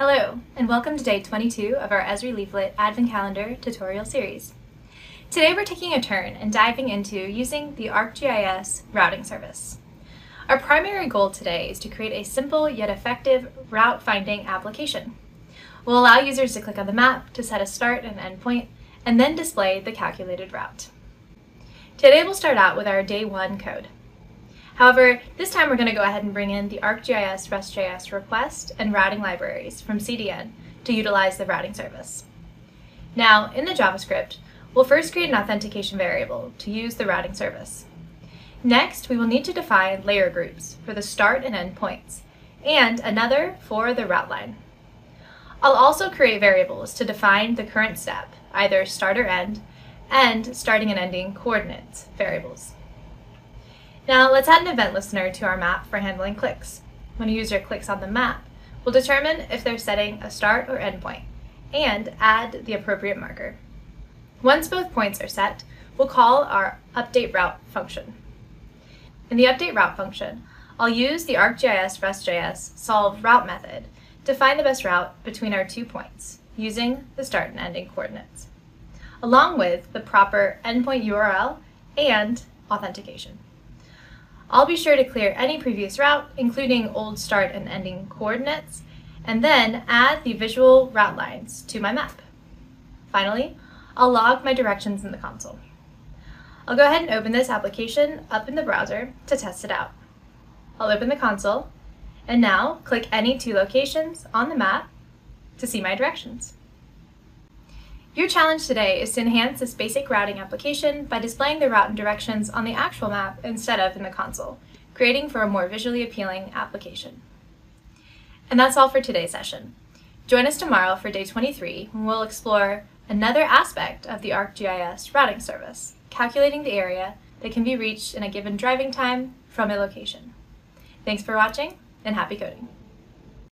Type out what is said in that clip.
Hello, and welcome to day 22 of our Esri Leaflet Advent Calendar tutorial series. Today we're taking a turn and diving into using the ArcGIS routing service. Our primary goal today is to create a simple yet effective route finding application. We'll allow users to click on the map to set a start and end point, and then display the calculated route. Today we'll start out with our day 1 code. However, this time we're going to go ahead and bring in the ArcGIS REST.js request and routing libraries from CDN to utilize the routing service. Now, in the JavaScript, we'll first create an authentication variable to use the routing service. Next, we will need to define layer groups for the start and end points, and another for the route line. I'll also create variables to define the current step, either start or end, and starting and ending coordinates variables. Now let's add an event listener to our map for handling clicks. When a user clicks on the map, we'll determine if they're setting a start or end point, and add the appropriate marker. Once both points are set, we'll call our updateRoute function. In the updateRoute function, I'll use the ArcGIS REST.js solveRoute method to find the best route between our 2 points, using the start and ending coordinates, along with the proper endpoint URL and authentication. I'll be sure to clear any previous route, including old start and ending coordinates, and then add the visual route lines to my map. Finally, I'll log my directions in the console. I'll go ahead and open this application up in the browser to test it out. I'll open the console, and now click any 2 locations on the map to see my directions. Your challenge today is to enhance this basic routing application by displaying the route and directions on the actual map instead of in the console, creating for a more visually appealing application. And that's all for today's session. Join us tomorrow for day 23 when we'll explore another aspect of the ArcGIS routing service, calculating the area that can be reached in a given driving time from a location. Thanks for watching, and happy coding!